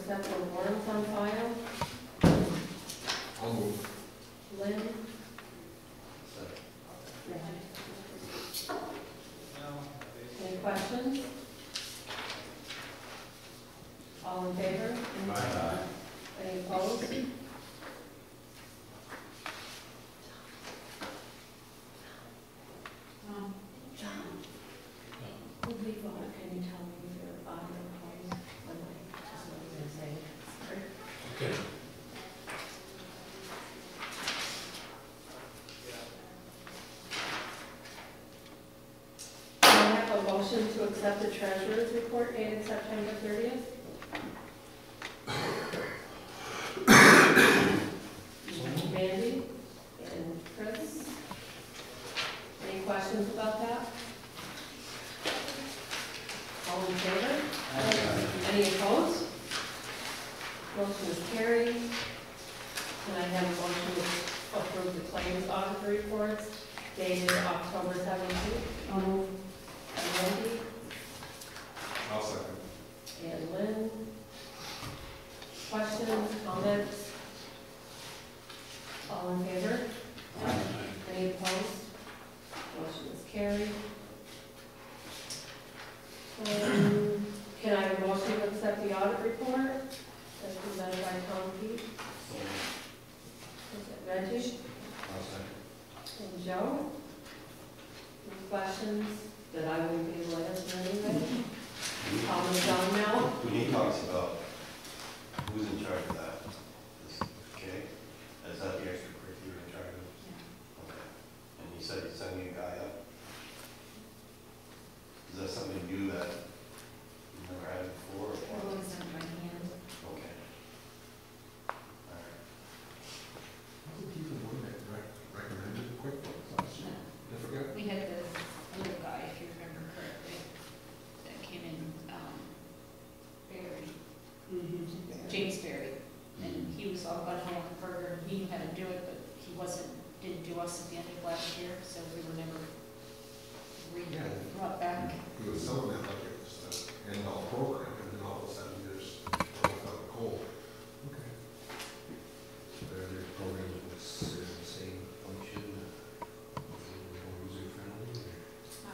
accept the warrants on file. I'll move. Lynn? Any questions? All in favor? Aye. Any opposed? Before, can you tell me if you're on or opposed? That's what I was going to say. Sorry. Okay. Can I have a motion to accept the treasurer's report dated September 30th? Mandy and Chris? Any questions about that? All in favor? Any opposed? Motion is carried. Can I have a motion to approve the claims auditor reports dated October 17th? I'll move. Wendy I'll second. and Lynn. Questions, comments? All in favor? Any opposed? Motion is carried. Can I have a motion to accept the audit report as presented by Tom Pete? Is it Reggie I'll second. and Joe? Any questions that I will be able to answer anyway? Tom and John now? When he talks about who's in charge of that, okay, is that the extracurricular in charge of? Okay. And he said he's sending a guy up. Is that something new that you've never had before? or what? Always done by hand. Okay. All right. Wasn't he the one that recommended QuickBooks last year? I forgot. We had the little guy, if you remember correctly, that came in, Barry, James Barry. And he was all about hand burger, he knew how to do it, but he didn't do us at the end of last year, so we were never brought back. He was selling that like it was the end-all program, and then all of a sudden you just broke out cold. Okay. Their program was the same function, user-friendly, I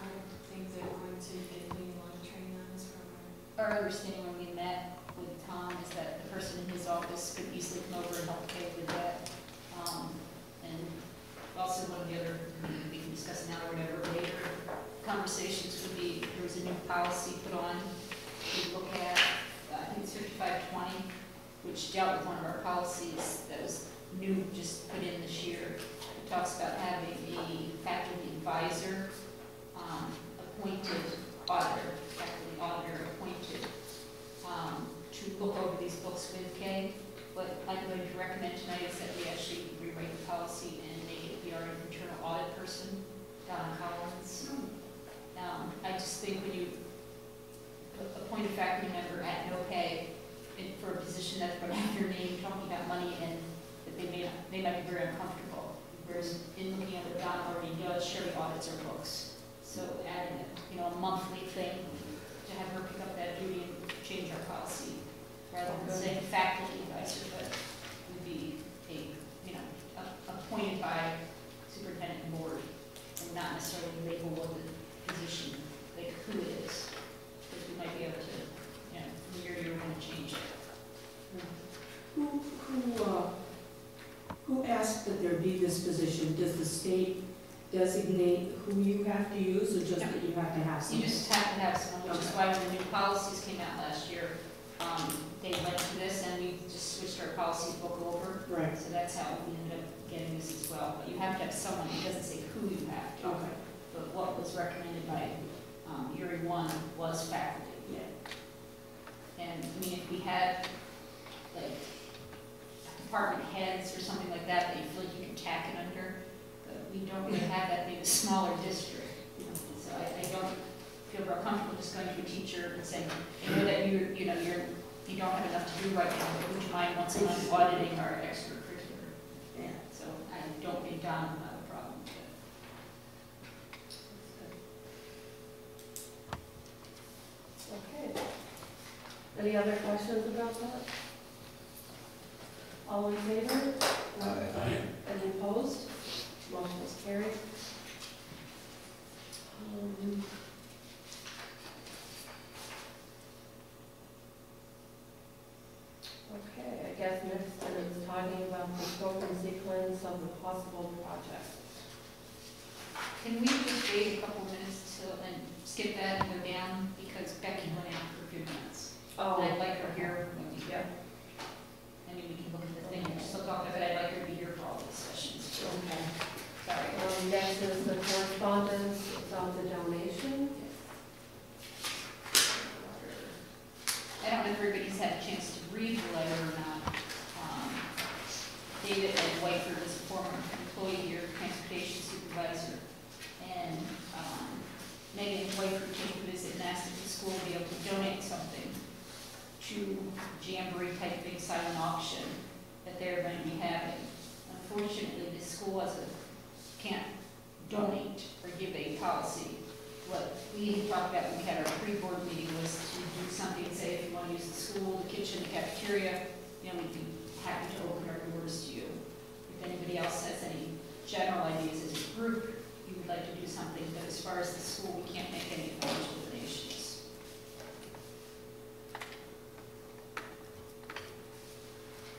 think they're going to get me on training on this program. Our understanding when we met with Tom is that the person in his office could easily come over and help pay with that. And also one of the other, we can discuss now or whatever later, conversations would be, there was a new policy put on to look at, I think it's 5520, which dealt with one of our policies that was new, just put in this year. It talks about having a faculty advisor, appointed auditor, faculty auditor appointed, to look over these books with Kay. What I'm going to recommend tonight is that we actually rewrite the policy and make it be our internal audit person, Don Collins. I just think when you appoint a faculty member at no pay for a position that's going to have your name talking about money and that they might be very uncomfortable. Whereas in looking at what Don already does, Sherry audits our books. So adding a monthly thing to have her pick up that duty and change our policy, rather than saying faculty advisor, but would be appointed by superintendent and board, and not necessarily label what the position, like who it is, because we might be able to, from year to year, want to change it. Who asked that there be this position? Does the state designate who you have to use, or just that you have to have You someone? just have to have someone, which is why when the new policies came out last year, they went to this and we just switched our policy book over. Right. So that's how we ended up getting this as well. But you have to have someone, it doesn't say who you have to. Okay. But what was recommended by Erie 1 was faculty. Yeah. And I mean, if we had like department heads or something like that you feel like you can tack it under, but we don't really have that being a smaller district. So I don't feel real comfortable just going to a teacher and saying, I know that you don't have enough to do right now, but would you mind once a month auditing our extracurricular? Yeah. So I don't think Don will have a problem with it. Okay. Any other questions about that? All in favor? Any opposed? Motion is carried. Okay, I guess next is talking about the scope and sequence of the possible project. Can we just wait a couple minutes and skip that and go down, because Becky went out for a few minutes. And I'd like her here when we go. I mean, we can look at the thing and still talk about it, I'd like her to be here for all the discussions. Okay. Sorry. Next is the correspondence of the donation. I don't know if everybody's had a chance to read the letter or not. David Whiteford is a former employee here, transportation supervisor, and Megan Whiteford came to visit and asked if the school would be able to donate something to Jamboree type big silent auction that they're going to be having. Unfortunately, the school can't donate or give a policy. What we talked about when we had our pre-board meeting was to do something, say if you want to use the school, the kitchen, the cafeteria, we'd be happy to open our doors to you. If anybody else has any general ideas as a group, you would like to do something, but as far as the school, we can't make any financial donations.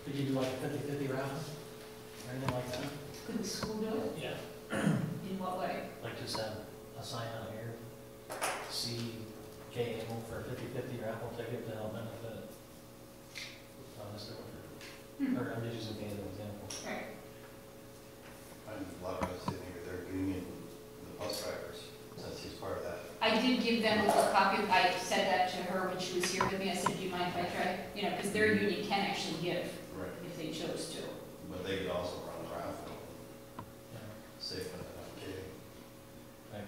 Could you do like a 50-50 raffle? Or anything like that? Could the school do it? Yeah. In what way? Like just have a sign out here, CK Able for a 50-50 raffle ticket to help benefit Mr. Woodford. Or I'm just using K as an example. Right. I'm a lot of us think that they're union, the bus drivers, since he's part of that. I did give them a little copy. I said that to her when she was here with me. I said, do you mind if I try? Because their union can actually give Right. if they chose to. But they could also run a raffle, Yeah. safe and advocating. Right.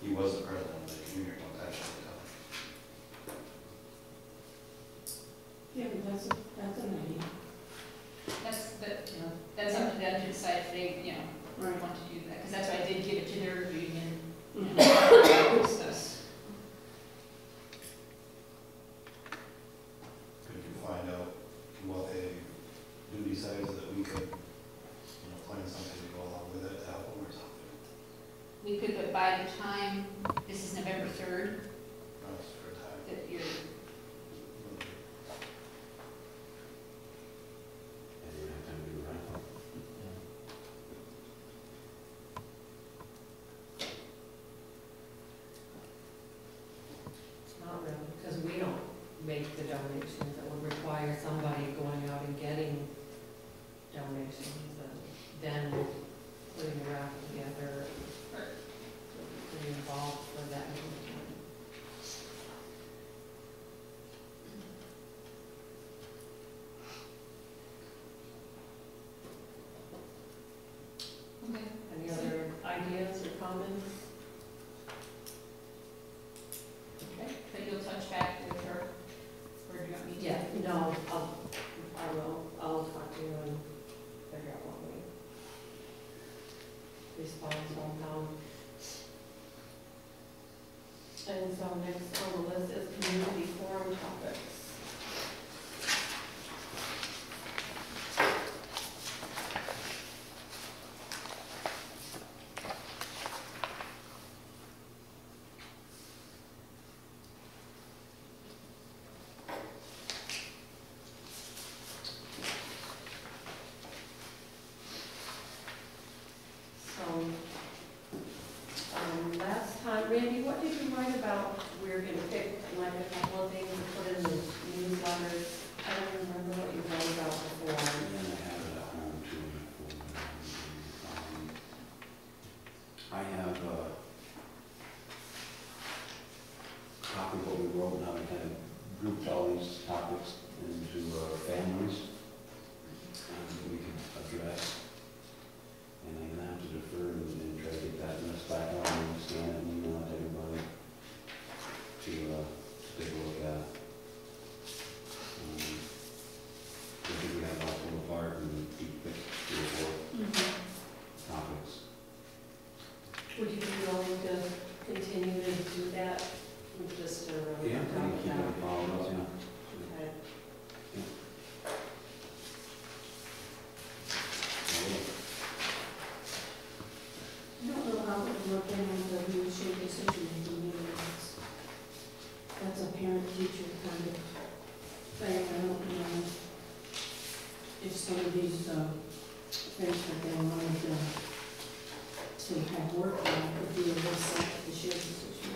He was the president of the union one time. Yeah, but that's an idea. That's up to them to decide if they, Right. want to do that. Because that's why I did give it to their union. Mhm. Discuss. Could you find out what they do besides that we could, plan something to go along with it to help them or something? We could, but by the time, this is November 3rd, That's for time. that you're, Not really, because we don't make the donations. It would require somebody going out and getting donations and then putting the raffle together. Pretty involved for that. okay. Any other ideas or comments? Okay. But you'll touch back with her, or do you want me to? Yeah, no, I'll talk to you and figure out what we respond somehow. And so next on the list is community forum topics. Last time, Randy, what did you write about? We're gonna pick like a couple of things to put in the newsletters. I don't remember what you wrote about before. And then I have it at home too. I have a copy of what we wrote, and how we kind of grouped all these topics into families that we can address. And I'm gonna have to defer and try to get that list back out and scan it and email it to everybody to take a look at. I think we have all pulled apart and we picked 3 or 4 topics. Would you be willing to continue to do that Just to Yeah, really we talk can keep about. it followed up, yeah. Okay. I don't know how it would work in the leadership decision-making meetings. That's a parent-teacher kind of thing. I don't know if some of these things that they wanted to have work on could be a list of the shared decision.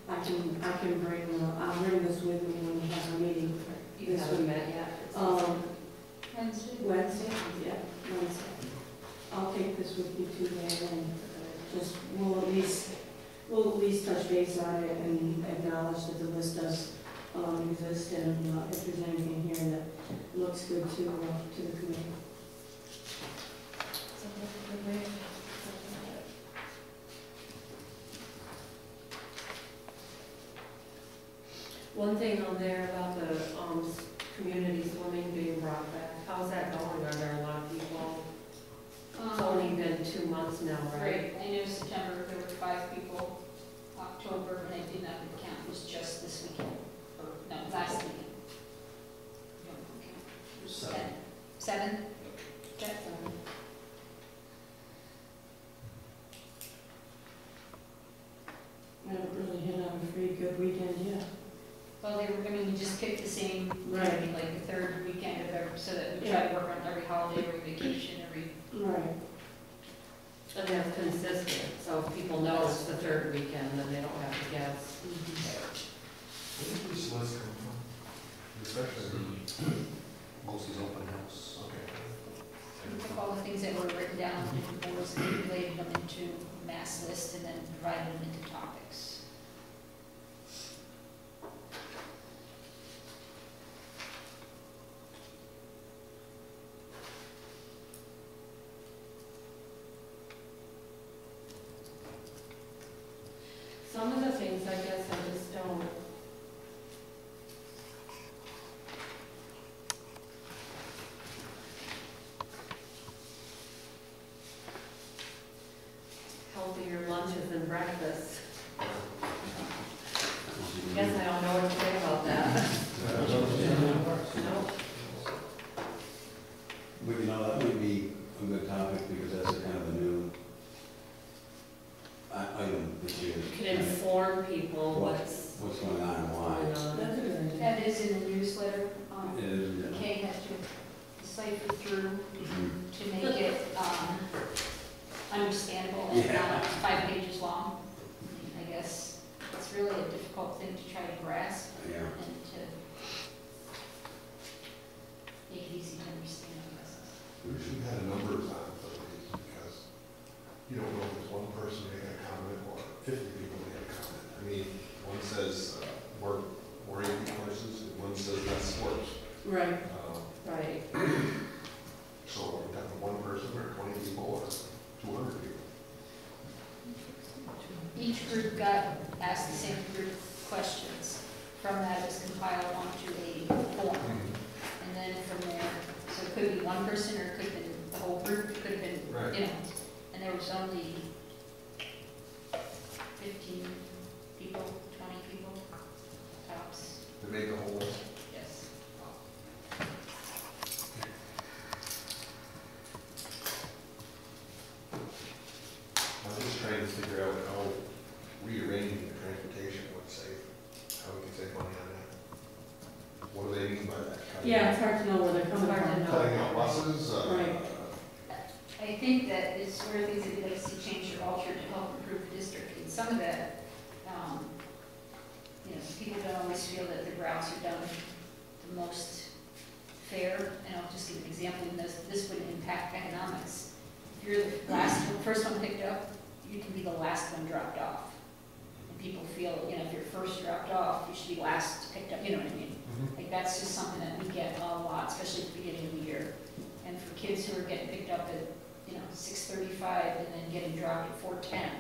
I can bring, I'll bring this with me when we have a meeting. You This haven't week. met yet? Wednesday? Wednesday, yeah, Wednesday. I'll take this with me too, there, and just, we'll at least touch base on it and acknowledge that the list does exist, and if there's anything here that looks good to the committee. One thing on there about the community swimming being brought back, how's that going? Are there a lot of people? It's only been 2 months now, right? Right, I know September, there were 5 people, October, and I did not count, it was just this weekend, or, no, last weekend. Don't count. It was 7. 7? Okay. I haven't really hit on a pretty good weekend yet. Well, they were, I mean, we just picked the same, Right. like the third weekend of every, so that we try to work on every holiday, every vacation, every, Right. And that's consistent, so if people know it's the third weekend, then they don't have to guess. Where did these lists come from? Especially Mostly's open house. okay. we took all the things that were written down and was manipulated them into mass list and then divided them into topics. Some of the things, I guess, I just don't. Healthier lunches and breakfast. Guess I don't know what to say about that. No. But you know, that would be a good topic because that's a kind of a new item this year. You can inform people what's What's going on and why. going on. That's a good idea. That is in the newsletter. It is, yeah. Kay has to decipher through Mhm. to make it understandable and Yeah. not 5 pages long. I guess it's really a difficult thing to try to grasp Yeah. and to make it easy to understand, I guess. We should have numbers on some of these because you don't know if there's one person making a comment or 50 people making a comment. I mean, one says more AV courses and one says less sports. Right. Right. So are we talking one person or 20 people or 200 people? Each group got asked the same group questions. From that, it was compiled onto a form. And then from there, so it could be one person or it could have been the whole group, it could have been, Right. you know. And there was only 15 people, 20 people, tops, To make the whole list? yes. I'm just trying to figure out how rearranging the transportation would save, how we can save money on that. What do they mean by that? Yeah, it's hard to know where they're coming It's hard to from. know. Cutting out buses? Right. I think that it's one of the things that you'd like to see change or alter to help improve the district. And some of that, you know, people don't always feel that the routes are done the most fair. And I'll just give an example, and this would impact economics. If you're the last, first one picked up, you can be the last one dropped off. And people feel, you know, if you're first dropped off, you should be last picked up, you know what I mean? Like, that's just something that we get a lot, especially at the beginning of the year. And for kids who are getting picked up at, you know, 6:35 and then getting dropped at 4:10,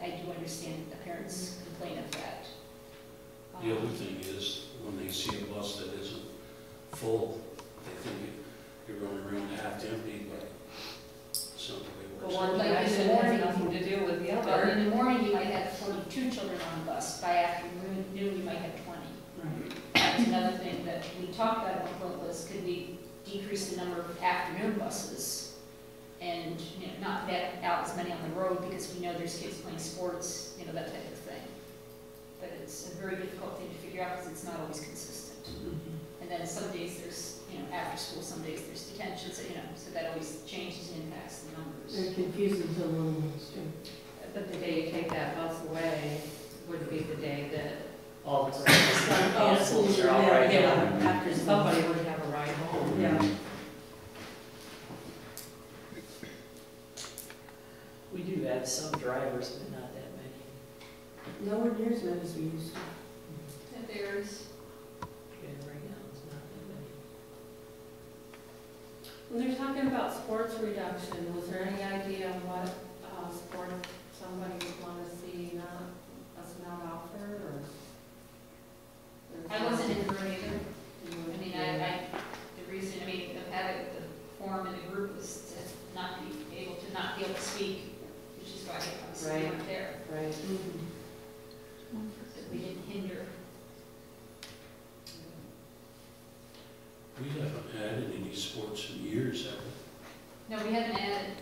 I do understand the parents complain of that. The other thing is, when they see a bus that isn't full, they think you're going around half empty, but it's not the way it But works. one Like in the direction morning. has nothing to do with the But other. in the morning, you might have 42 children on the that's another thing that we talked about on the quote list, could we decrease the number of afternoon buses? And, you know, not get out as many on the road because we know there's kids playing sports, you know, that type of thing. But it's a very difficult thing to figure out because it's not always consistent. And then some days there's, you know, after school, some days there's detention, so, you know, so that always changes and impacts the numbers. They're confusing to the little ones too. But the day you take that bus away would be the day that All the time. Cancels are all right. after somebody would have a ride home. Yeah. We do have some drivers, but not that many. Nowhere near as many as we used to. That there's, Yeah, right now, it's not that many. When they're talking about sports reduction, was there any idea what sport somebody would want to see us not offer, or? I wasn't in the room either. I mean, the reason, I mean, of having the forum in the group was to not be able to speak, which is why I obviously Right. weren't there. Right. So we didn't hinder. We haven't added any sports in years, have we? No, we haven't added,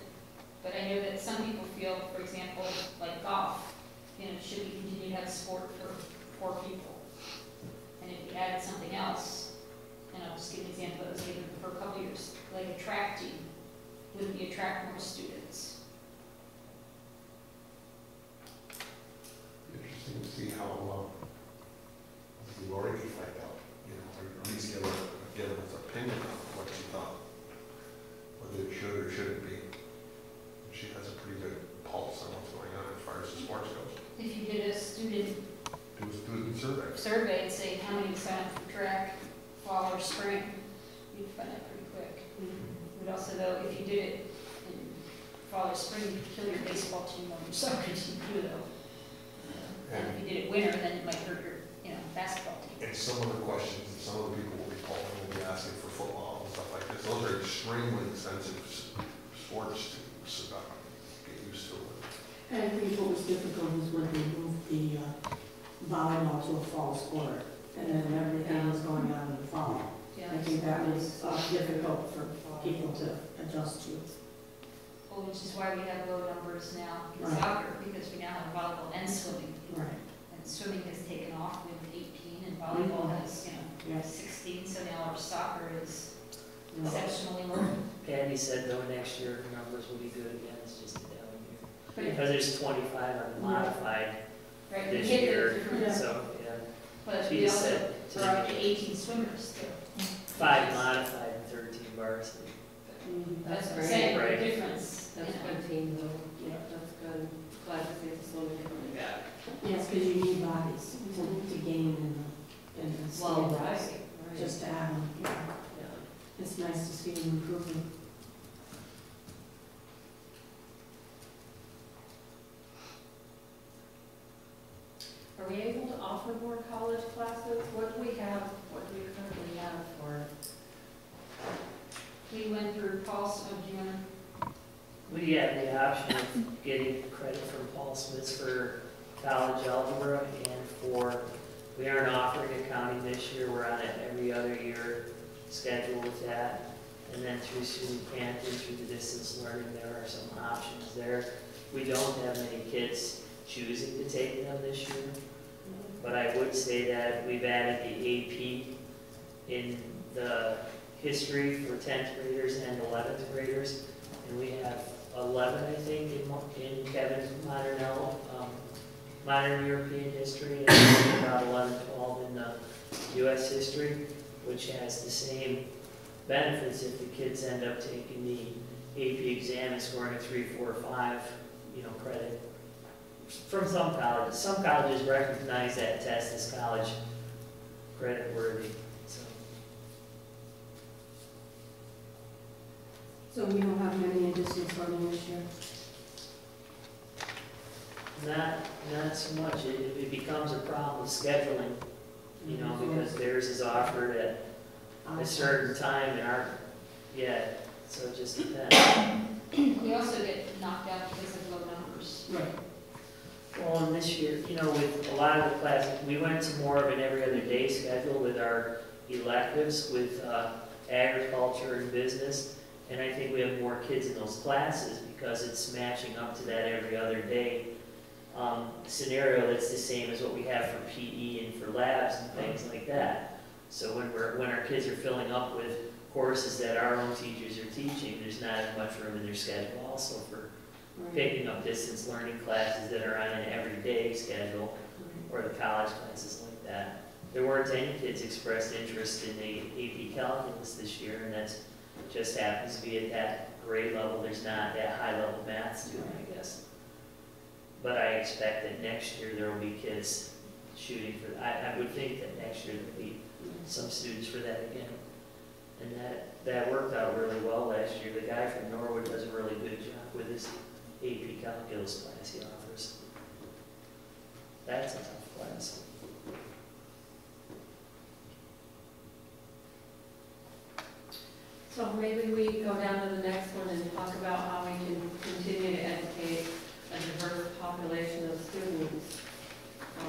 but I know that some people feel, for example, like golf, you know, should we continue to have sport for poor people? And if we added something else, and I'll just give an example that was given for a couple years, like a track team, would we attract more students? Interesting to see how, Lori could find out, you know, or at least give us opinion on what she thought, whether it should or shouldn't be. She has a pretty good pulse on what's going on as far as the sports goes. If you did a student Do a student survey. survey and say how many sign up for track, fall or spring, you'd find out pretty quick. But also though, if you did it in fall or spring, you'd kill your baseball team or your soccer team too though. And if you did it winter, then it might hurt your, you know, basketball team. And some of the questions, that some of the people will be calling, will be asking for football and stuff like this. Those are extremely expensive sports to get used to. And I think what was difficult was when they moved the volleyball to a fall sport, and then everything was going on in the fall. Yeah. I think that was difficult for people to adjust to. Well, which is why we have low numbers now in Right. soccer, because we now have volleyball and swimming. Right. And swimming has taken off with 18, and volleyball has, you know, Yes. 16, so now our soccer is Yeah. exceptionally low. Patty said though next year her numbers will be good again, it's just a down year. But Because there's 25 on the modified Right, we this get the year, difference, so, yeah. but She we just also said are up to today, 18 swimmers too. 5 modified and 13 varsity. That's what I'm great. saying, Right. the difference. That's you a know. good team though. Yeah, that's good. Glad to see the swimming coming back. Yes, because you need bodies to gain in the Well, standards, right. just to add them. Yeah. Yeah. It's nice to see them improving. Are we able to offer more college classes? What do we currently have for? We went through Paul's, June. We have the option of getting credit from Paul Smith for college algebra and for, we aren't offering accounting this year, we're on an every other year schedule with that. And then through Susan Canton, through the distance learning, there are some options there. We don't have many kids choosing to take them this year. But I would say that we've added the AP in the history for 10th graders and 11th graders. And we have 11, I think, in Kevin's modern European history, and about 11, 12 in the U.S. history, which has the same benefits if the kids end up taking the AP exam and scoring a 3, 4, 5, credit. From some colleges. Some colleges recognize that test as college credit worthy. So we don't have many in distance learning this year? Not so much. It becomes a problem with scheduling, because theirs is offered at a certain time and aren't yet, so it just depends. We also get knocked out because of low numbers. Right. home this year, you know, with a lot of the classes, we went to more of an every other day schedule with our electives, with agriculture and business. And I think we have more kids in those classes because it's matching up to that every other day scenario that's the same as what we have for PE and for labs and things like that. So when our kids are filling up with courses that our own teachers are teaching, there's not as much room in their schedule also for picking up distance learning classes that are on an everyday schedule, or the college classes like that. There weren't any kids expressed interest in the AP calculus this year, and that just happens to be at that grade level. There's not that high level math student, I guess. But I expect that next year there will be kids shooting for, I would think that next year there'll be some students for that again. And that worked out really well last year. The guy from Norwood does a really good job with his AP calculus class he offers. That's a tough class. So maybe we go down to the next one and talk about how we can continue to educate a diverse population of students. I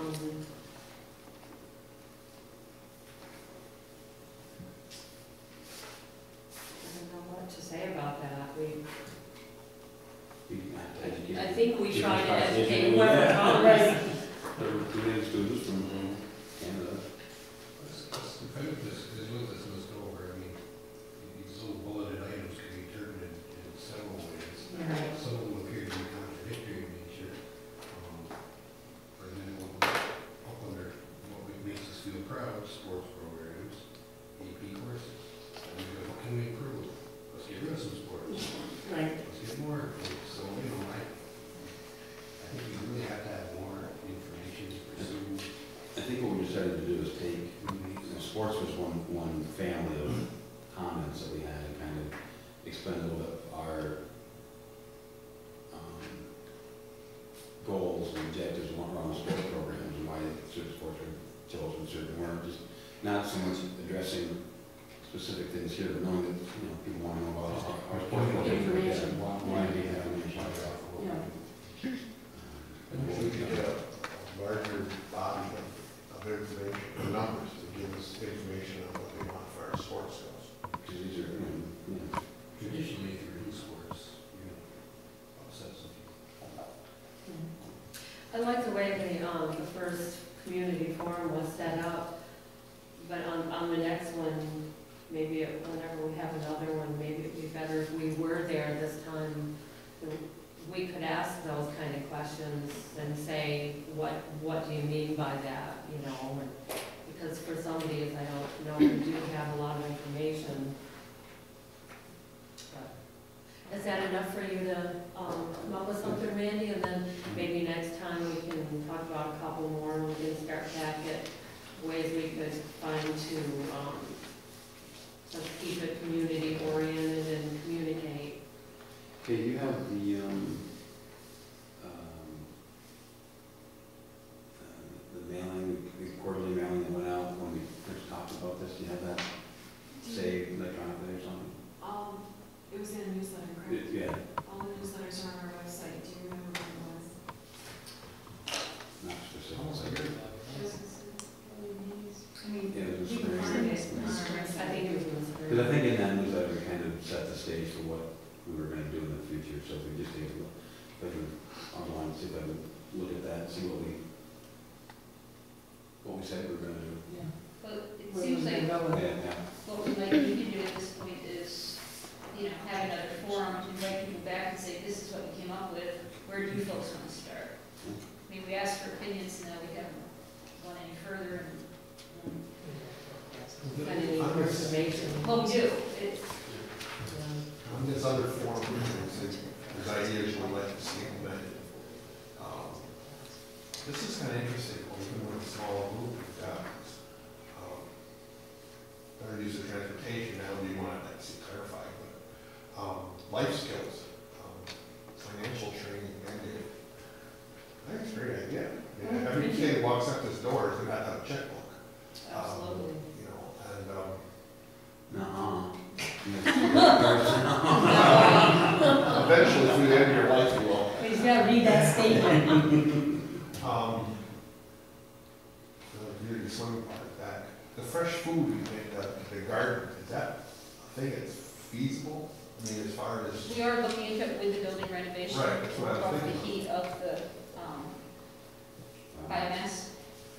don't know what to say about that. I think we try to educate whoever comes. Recruiting students from Canada. I think this is what this must go over. I mean, these little bulleted items can be turned in several ways. Right. Some of them appear to be contradictory in nature. For example, up under what makes us feel proud, sports programs, AP courses. And we go, what can we improve? Let's get rid of some sports. Right. Let's get more. So, you know, I think we really have to have more information to pursue. I think what we decided to do is take, sports was one family of comments that we had, and kind of explain a little bit our goals and objectives around sports programs and why certain sports are chosen, certain weren't. Just not so much addressing specific things here, but knowing that, you know, people want to know about our sports programs. Information. Why do we have information? Yeah. And we get a larger body of information, of numbers, to give us information on what they want for our sports goals. Because these are, you know, Traditionally, if you're in sports, you know, upset some people. I like the way the first community forum was set up, but on the next one, maybe whenever we have another one, maybe it'd be better if we were there this time. We could ask those kind of questions and say, what do you mean by that, you know? And because for some of these, I don't know, we do have a lot of information. But is that enough for you to come up with something, Randy? And then maybe next time we can talk about a couple more, and we can start back at ways we could find to keep it community oriented and communicate. okay, you have the mailing, the quarterly mailing that went out when we first talked about this. Do you have that saved electronically or something? It was in a newsletter, correct? Yeah, All the newsletters are on our website. Do you remember what it was? not specific. I mean, Yeah, it was we can very find good. it on our I website. think it was in the spring. Because I think in that newsletter, we kind of set the stage for what we were going to do in the future. So if we just take a look, like online, see if I could look at that, and see what we said we were going to do. But it seems like Yeah. what we might need to do at this point is, you know, have another forum to invite people back and say, this is what we came up with, where do you folks want to start? I mean, we asked for opinions, and now we haven't gone any further, and, Kind of need more information. well, we do, it's, On this other form, there's ideas we'd like to see implemented. This is kind of interesting, even with a small group we've got. Better use of transportation, now do you want to see clarified, but life skills, financial training mandated. I think it's a great idea. I mean, every kid that walks up this door is going to have to have a checkbook. Absolutely. You know, and Nuh-uh. eventually through the end of your life you will. He's got to read that statement. The swimming part back, the fresh food we make, the garden, is that a thing that's feasible? I mean, as far as, We are looking into it with the building renovation. Right, that's what I was of the thinking. heat of the biomass.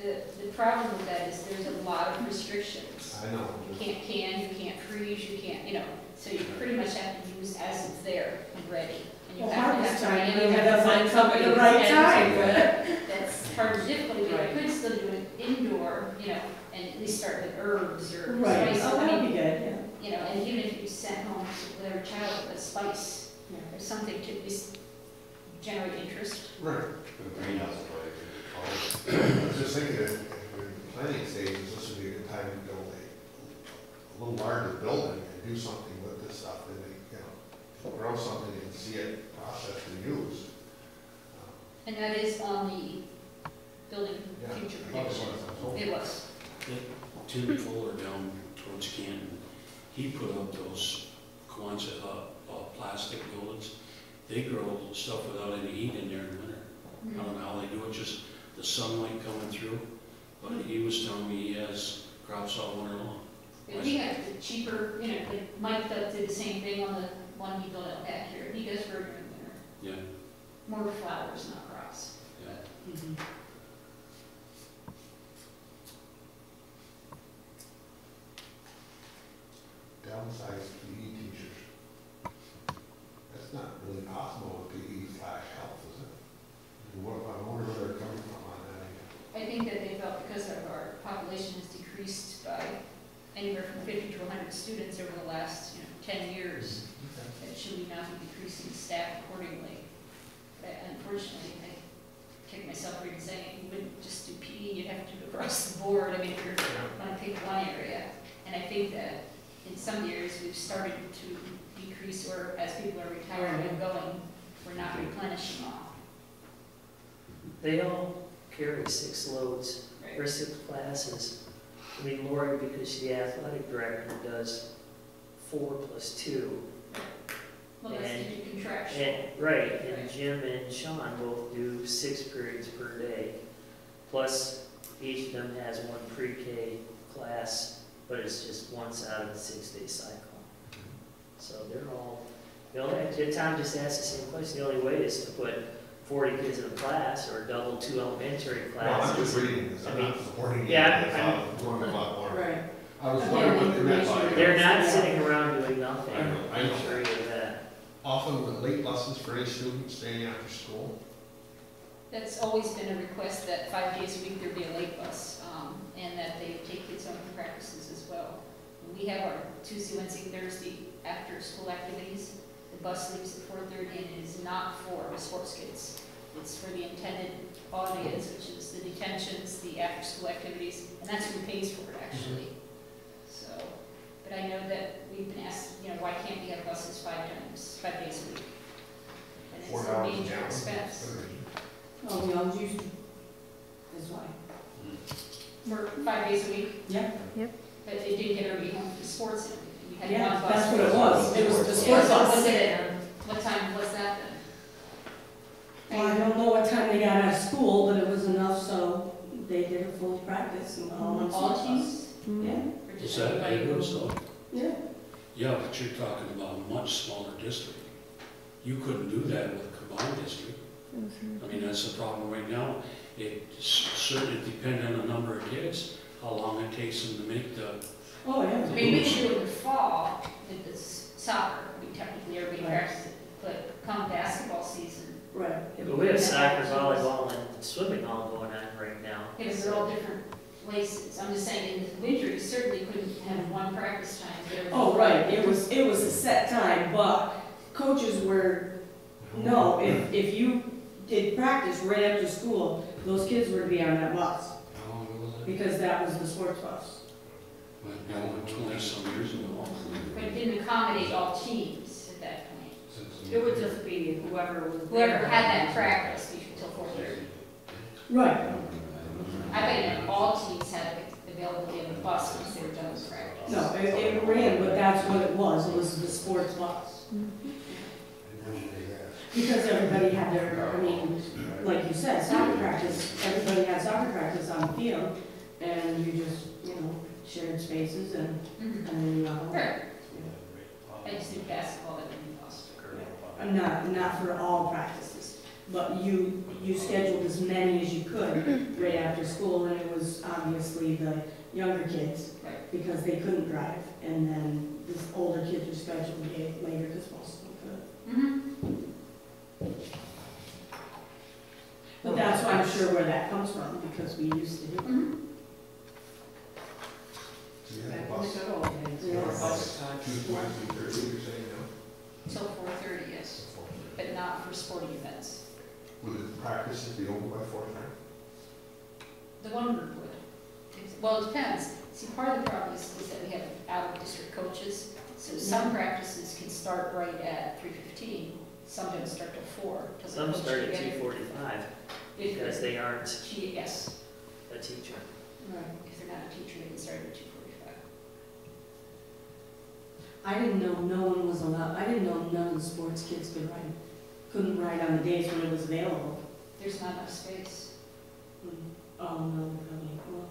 The problem with that is there's a lot of restrictions. I know. You can't can, you can't freeze, you can't, so you pretty much have to use as it's there and ready. And you Well, have to harvest have time, somebody- you you have to find find somebody somebody the right who's time. dedicated. That's part of the difficulty, but Right. you could still do it indoor, and at least start with herbs or Right, spices. oh, I that'd mean, be good, yeah. and even if you sent home with every child a spice Yeah. or something to at least generate interest. Right. The greenhouse is what I was just thinking, if we're in planning stages, this would be a good time to build a little larger building and do something with this stuff, and grow something and see it processed and used. And that is on the building Yeah, future I thought it prediction. was. It was. Tim Fuller down towards Canton, he put up those Quonset plastic buildings. They grow stuff without any heat in there in the winter. I don't know how they do it, just the sunlight coming through. But he was telling me he has crops all winter long. If we have the cheaper, like Mike did the same thing on the one he built out back here. He does for in winter. Yeah, More flowers, not crops. yeah. Downsized PE teachers. That's not really possible with PE/health, is it? I wonder where they're coming from on that. I think that they felt because our population has decreased by anywhere from 50 to 100 students over the last 10 years, that should we not be decreasing staff accordingly? But unfortunately, I kick myself for even saying it, you wouldn't just do PE, you'd have to do it across the board. I mean, if you're going to pick one area. And I think that in some areas we've started to decrease, or as people are retiring and going, we're not replenishing all. They all carry 6 loads Right? or 6 classes. I mean, Lori, because she's the athletic director, does 4 + 2. Well, that's And- due to contraction. And, right, and Jim and Sean both do 6 periods per day. Plus, each of them has one pre-K class, but it's just once out of the 6-day cycle. So they're all, Tom just asked the same question, the only way is to put 40 kids in a class or double 2 elementary Well, I'm just classes. reading this, I'm not supporting it. Yeah, I thought it was going a lot more. Right. I was wondering what they meant by it. They're not sitting around doing nothing, I know, I know. I'm sure you of that. Often with late lessons for any student staying after school. That's always been a request that 5 days a week there be a late bus, and that they take kids home for practices as well. We have our Tuesday, Wednesday, Thursday after-school activities. The bus leaves at 4:30, and it is not for the sports kids. It's for the intended audience, which is the detentions, the after-school activities, and that's who pays for it, actually. So, but I know that we've been asked, why can't we have buses 5 days a week? And it's a $4 a major gallon. expense. Oh, we always used to. That's why. For 5 days a week, Yeah. but it did get everybody home from sports and everything. You had Yeah, one bus. that's what it was. It was the Yeah, sports so bus. was it, what time was that then? Well, I don't know what time they got out of school, but it was enough so they did a full practice and all on All sports bus. teams? Yeah, Or Is just that everybody? big stuff? yeah. Yeah, but you're talking about a much smaller district. You couldn't do that with a combined district. I mean, that's the problem right now. It certainly depends on the number of kids, how long it takes them to make the, Oh, yeah. I mean, we could do it in the fall with this soccer, technically everybody Right. practices it, but come basketball season, Right. But we have soccer, volleyball, and swimming all going on right now. because they're all different places. I'm just saying, in the winter, you certainly couldn't have one practice time. But every- Oh, right, it was a set time, but coaches were, no, if you did practice right after school, those kids were to be on that bus, how long ago was that? because that was the sports bus. Well, 20-some years ago. But it didn't accommodate all teams at that point. It would just be whoever was there. Whoever had that practice until 4:30. Right. I bet all teams had availability of a bus once they were done with practice. No, it ran, but that's what it was the sports bus. Because everybody had their, like you said, soccer practice, everybody had soccer practice on the field, and you just, shared spaces and then you went home. Right. I just do basketball that would be possible. Not for all practices, but you scheduled as many as you could right after school, and it was obviously the younger kids, Right. because they couldn't drive, and then the older kids were scheduled later because most of them could. Mm-hmm. But that's why I'm sure where that comes from, because we used to do it. Mm-hmm. Do you have Back a in the bus? good old days, Yes. or bus time. Two points and 30, you're saying now? Till 4:30, yes, but not for sporting events. Would the practices be over by 4:30? The one group would. Well, it depends. See, part of the problem is that we have out-of-district coaches, so some practices can start right at 3:15, some don't start till 4. till the Some coach start at can get 2:45 If because they aren't Yes, a teacher. Right. if they're not a teacher, they can start at 2:45. I didn't know no one was allowed, I didn't know none of the sports kids couldn't ride on the days when it was available. There's not enough space. Oh, no, probably, well,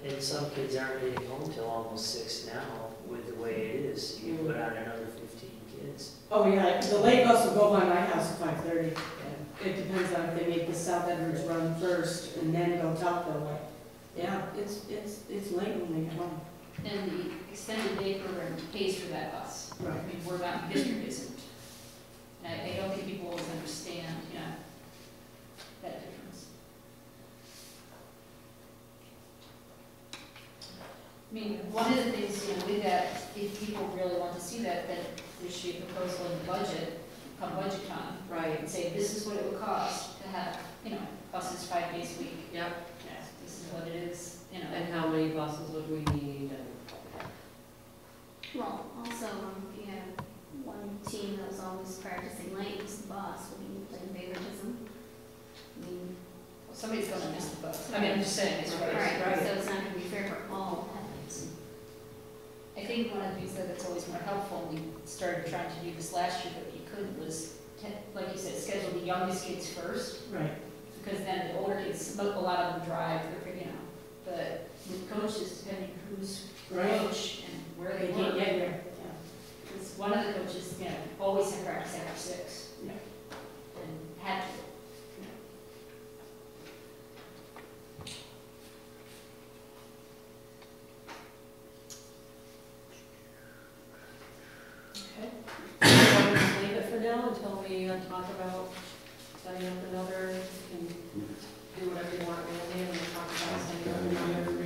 And some kids aren't getting home till almost 6 now with the way it is. You put on another 15 kids. oh yeah, the late bus will go by my house at 5:30. It depends on if they make the South Edwards run first and then go Tocqueville way. Yeah, it's late when they get home. And the extended day program pays for that bus. I Right. mean, we're not, district isn't. And I don't think people always understand, that difference. I mean, one of the things, with that, if people really want to see that, then there should be a proposal in the budget, come budget time, Right. and say, this is what it would cost to have, buses 5 days a week. Yep. Yeah, this is what it is, And how many buses would we need, and Well, also, if you have one team that was always practicing late, who's the boss, will you play favoritism? I mean, Somebody's gonna miss the bus. I mean, I'm just saying, it's right. right, so it's not gonna be fair for all athletes. I think one of the things that's always more helpful, we started trying to do this last year, but you couldn't, was, like you said, schedule the youngest kids first, Right. because then the older kids, a lot of them drive, but with coaches, depending who's Right. coach and where They they can't work. get here. Because one of the coaches, always had practice after 6. Yeah. And had to. okay. So we'll just leave it for now until we talk about setting up another, you can do whatever you want, Randy, and we'll talk about setting up another